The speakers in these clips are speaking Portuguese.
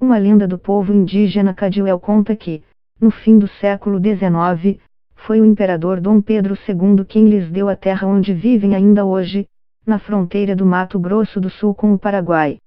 Uma lenda do povo indígena Cadiuel conta que, no fim do século XIX, foi o imperador Dom Pedro II quem lhes deu a terra onde vivem ainda hoje, na fronteira do Mato Grosso do Sul com o Paraguai.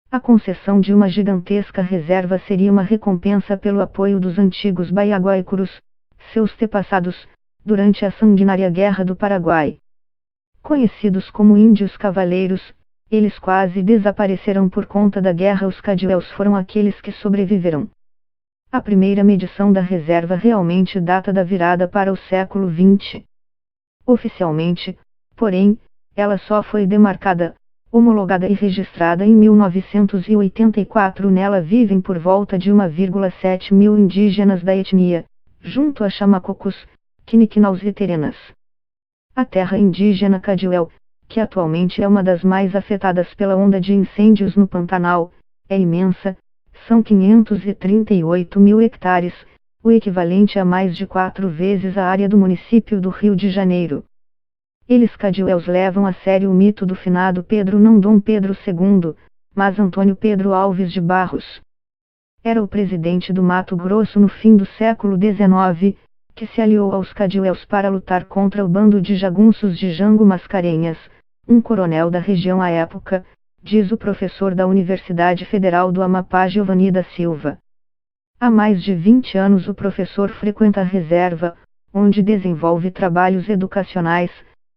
A concessão de uma gigantesca reserva seria uma recompensa pelo apoio dos antigos Baiaguaicurus, seus antepassados, durante a sanguinária Guerra do Paraguai. Conhecidos como índios cavaleiros, eles quase desapareceram por conta da guerra. Os Cadiuels foram aqueles que sobreviveram. A primeira medição da reserva realmente data da virada para o século XX. Oficialmente, porém, ela só foi demarcada, homologada e registrada em 1984. Nela vivem por volta de 1,7 mil indígenas da etnia, junto a Chamacocos, Quiniquinaus e Terenas. A terra indígena Cadiuel, que atualmente é uma das mais afetadas pela onda de incêndios no Pantanal, é imensa, são 538 mil hectares, o equivalente a mais de 4 vezes a área do município do Rio de Janeiro. Eles Cadiuels levam a sério o mito do finado Pedro, não Dom Pedro II, mas Antônio Pedro Alves de Barros. Era o presidente do Mato Grosso no fim do século XIX, que se aliou aos Cadiuels para lutar contra o bando de jagunços de Jango Mascarenhas, um coronel da região à época, diz o professor da Universidade Federal do Amapá Giovanni da Silva. Há mais de 20 anos o professor frequenta a reserva, onde desenvolve trabalhos educacionais.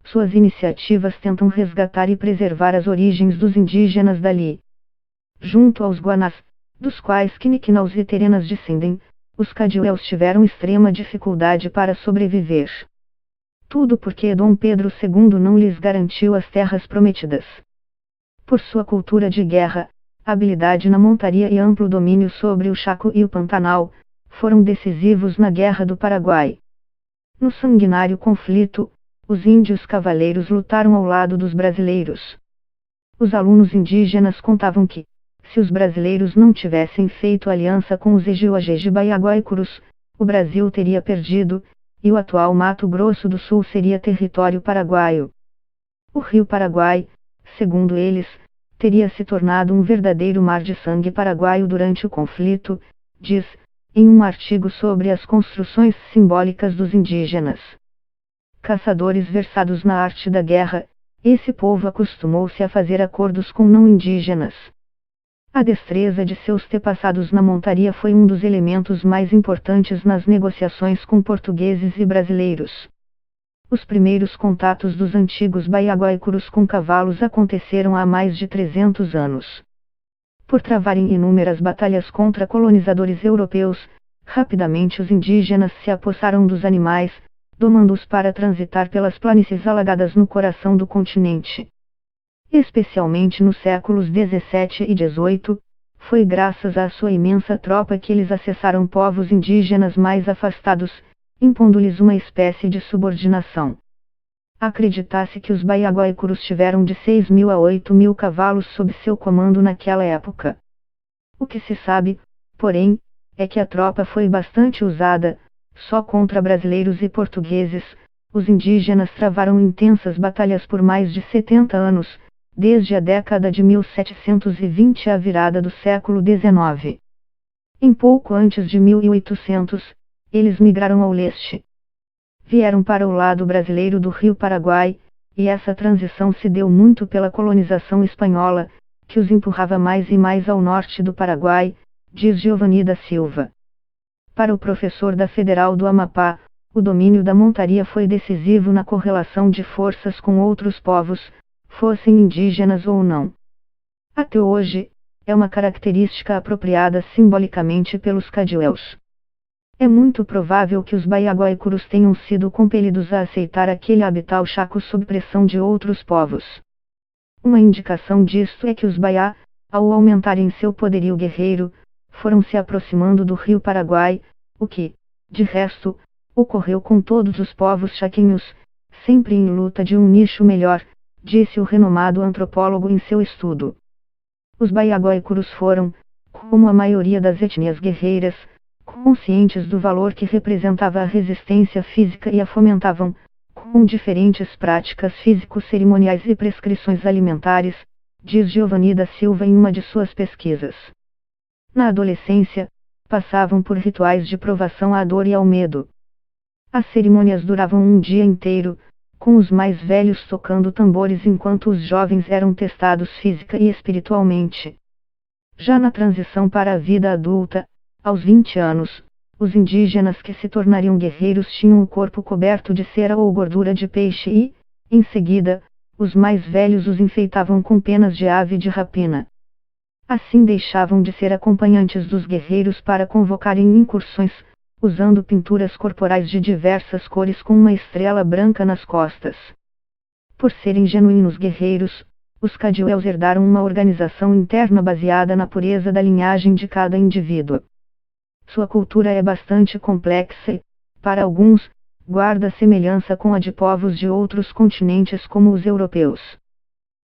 Suas iniciativas tentam resgatar e preservar as origens dos indígenas dali. Junto aos Guanás, dos quais Quiniquinaus e Terenas descendem, os Cadiuels tiveram extrema dificuldade para sobreviver. Tudo porque Dom Pedro II não lhes garantiu as terras prometidas. Por sua cultura de guerra, habilidade na montaria e amplo domínio sobre o Chaco e o Pantanal, foram decisivos na Guerra do Paraguai. No sanguinário conflito, os índios cavaleiros lutaram ao lado dos brasileiros. Os alunos indígenas contavam que, se os brasileiros não tivessem feito aliança com os Ejiuajeji Baiaguaicurus, o Brasil teria perdido, e o atual Mato Grosso do Sul seria território paraguaio. O rio Paraguai, segundo eles, teria se tornado um verdadeiro mar de sangue paraguaio durante o conflito, diz, em um artigo sobre as construções simbólicas dos indígenas. Caçadores versados na arte da guerra, esse povo acostumou-se a fazer acordos com não indígenas. A destreza de seus antepassados na montaria foi um dos elementos mais importantes nas negociações com portugueses e brasileiros. Os primeiros contatos dos antigos Baiaguaicurus com cavalos aconteceram há mais de 300 anos. Por travarem inúmeras batalhas contra colonizadores europeus, rapidamente os indígenas se apossaram dos animais, domando-os para transitar pelas planícies alagadas no coração do continente. Especialmente nos séculos XVII e XVIII, foi graças à sua imensa tropa que eles acessaram povos indígenas mais afastados, impondo-lhes uma espécie de subordinação. Acredita-se que os Baiaguaicurus tiveram de 6.000 a 8.000 cavalos sob seu comando naquela época. O que se sabe, porém, é que a tropa foi bastante usada, só contra brasileiros e portugueses. Os indígenas travaram intensas batalhas por mais de 70 anos, desde a década de 1720 à virada do século XIX. Em pouco antes de 1800, eles migraram ao leste. Vieram para o lado brasileiro do rio Paraguai, e essa transição se deu muito pela colonização espanhola, que os empurrava mais e mais ao norte do Paraguai, diz Giovanni da Silva. Para o professor da Federal do Amapá, o domínio da montaria foi decisivo na correlação de forças com outros povos, fossem indígenas ou não. Até hoje, é uma característica apropriada simbolicamente pelos Cadiuels. É muito provável que os Baiaguaicurus tenham sido compelidos a aceitar aquele habitat chaco sob pressão de outros povos. Uma indicação disto é que os Baiá, ao aumentarem seu poderio guerreiro, foram se aproximando do rio Paraguai, o que, de resto, ocorreu com todos os povos chaquinhos, sempre em luta de um nicho melhor, disse o renomado antropólogo em seu estudo. Os Baiaguaicurus foram, como a maioria das etnias guerreiras, conscientes do valor que representava a resistência física e a fomentavam, com diferentes práticas físico-cerimoniais e prescrições alimentares, diz Giovanni da Silva em uma de suas pesquisas. Na adolescência, passavam por rituais de provação à dor e ao medo. As cerimônias duravam um dia inteiro, com os mais velhos tocando tambores enquanto os jovens eram testados física e espiritualmente. Já na transição para a vida adulta, aos 20 anos, os indígenas que se tornariam guerreiros tinham o corpo coberto de cera ou gordura de peixe e, em seguida, os mais velhos os enfeitavam com penas de ave de rapina. Assim deixavam de ser acompanhantes dos guerreiros para convocarem incursões, usando pinturas corporais de diversas cores com uma estrela branca nas costas. Por serem genuínos guerreiros, os Cadueus herdaram uma organização interna baseada na pureza da linhagem de cada indivíduo. Sua cultura é bastante complexa e, para alguns, guarda semelhança com a de povos de outros continentes como os europeus.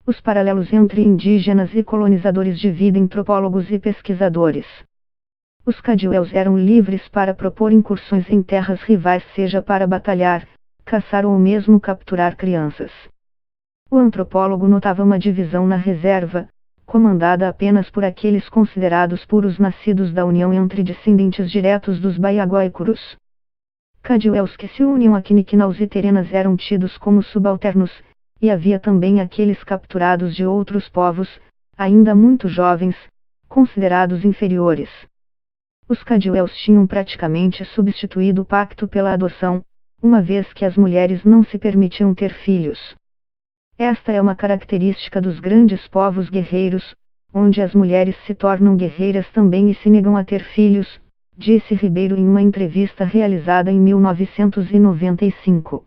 Os paralelos entre indígenas e colonizadores dividem antropólogos e pesquisadores. Os Cadueus eram livres para propor incursões em terras rivais, seja para batalhar, caçar ou mesmo capturar crianças. O antropólogo notava uma divisão na reserva, comandada apenas por aqueles considerados puros nascidos da união entre descendentes diretos dos Baiaguaicurus. Cadueus que se uniam a Quiniquinaus e Terenas eram tidos como subalternos, e havia também aqueles capturados de outros povos, ainda muito jovens, considerados inferiores. Os Cadueus tinham praticamente substituído o pacto pela adoção, uma vez que as mulheres não se permitiam ter filhos. Esta é uma característica dos grandes povos guerreiros, onde as mulheres se tornam guerreiras também e se negam a ter filhos, disse Ribeiro em uma entrevista realizada em 1995.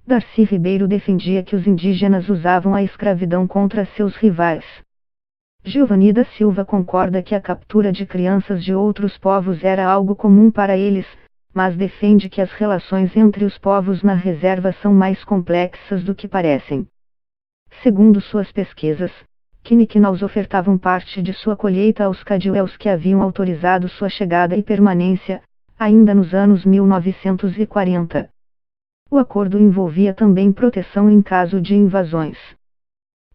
Darcy Ribeiro defendia que os indígenas usavam a escravidão contra seus rivais. Giovanni da Silva concorda que a captura de crianças de outros povos era algo comum para eles, mas defende que as relações entre os povos na reserva são mais complexas do que parecem. Segundo suas pesquisas, Quiniquinaus ofertavam parte de sua colheita aos Cadueus que haviam autorizado sua chegada e permanência, ainda nos anos 1940. O acordo envolvia também proteção em caso de invasões.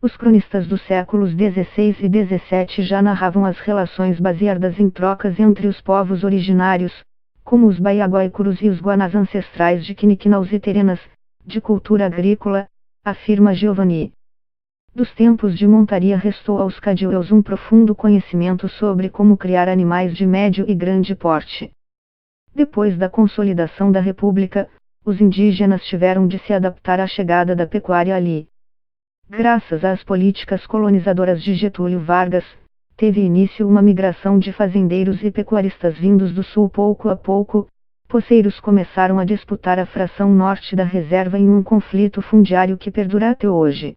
Os cronistas dos séculos XVI e XVII já narravam as relações baseadas em trocas entre os povos originários, como os Baiaguaicurus e os Guanás ancestrais de Quiniquinaus e Terenas, de cultura agrícola, afirma Giovanni. Dos tempos de montaria restou aos Cadueus um profundo conhecimento sobre como criar animais de médio e grande porte. Depois da consolidação da República, os indígenas tiveram de se adaptar à chegada da pecuária ali. Graças às políticas colonizadoras de Getúlio Vargas, teve início uma migração de fazendeiros e pecuaristas vindos do sul pouco a pouco. Poceiros começaram a disputar a fração norte da reserva em um conflito fundiário que perdura até hoje.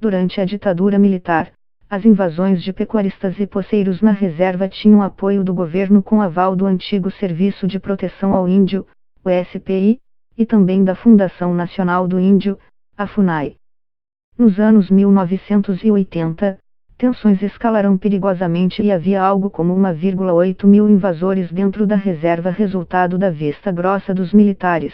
Durante a ditadura militar, as invasões de pecuaristas e poceiros na reserva tinham apoio do governo com aval do antigo Serviço de Proteção ao Índio, o SPI, e também da Fundação Nacional do Índio, a FUNAI. Nos anos 1980, tensões escalaram perigosamente e havia algo como 1,8 mil invasores dentro da reserva, resultado da vista grossa dos militares.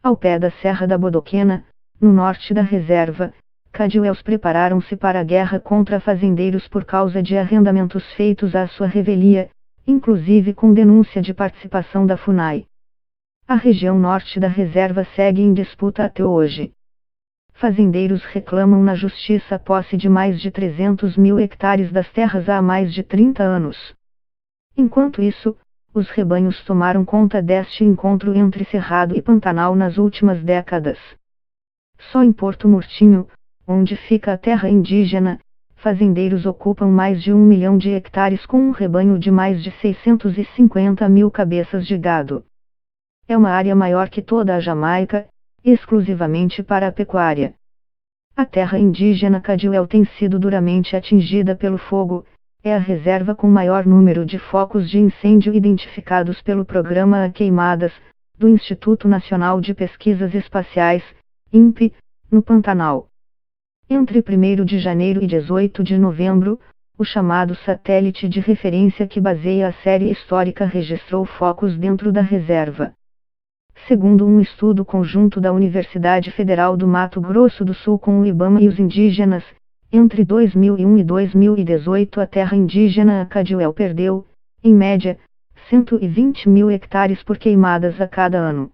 Ao pé da Serra da Bodoquena, no norte da reserva, Cadueus prepararam-se para a guerra contra fazendeiros por causa de arrendamentos feitos à sua revelia, inclusive com denúncia de participação da FUNAI. A região norte da reserva segue em disputa até hoje. Fazendeiros reclamam na justiça a posse de mais de 300 mil hectares das terras há mais de 30 anos. Enquanto isso, os rebanhos tomaram conta deste encontro entre Cerrado e Pantanal nas últimas décadas. Só em Porto Murtinho, onde fica a terra indígena, fazendeiros ocupam mais de 1 milhão de hectares com um rebanho de mais de 650 mil cabeças de gado. É uma área maior que toda a Jamaica, exclusivamente para a pecuária. A terra indígena Cadueu tem sido duramente atingida pelo fogo, é a reserva com maior número de focos de incêndio identificados pelo Programa A Queimadas, do Instituto Nacional de Pesquisas Espaciais, INPE, no Pantanal. Entre 1º de janeiro e 18 de novembro, o chamado satélite de referência que baseia a série histórica registrou focos dentro da reserva. Segundo um estudo conjunto da Universidade Federal do Mato Grosso do Sul com o IBAMA e os indígenas, Entre 2001 e 2018 a terra indígena Caduel perdeu, em média, 120 mil hectares por queimadas a cada ano.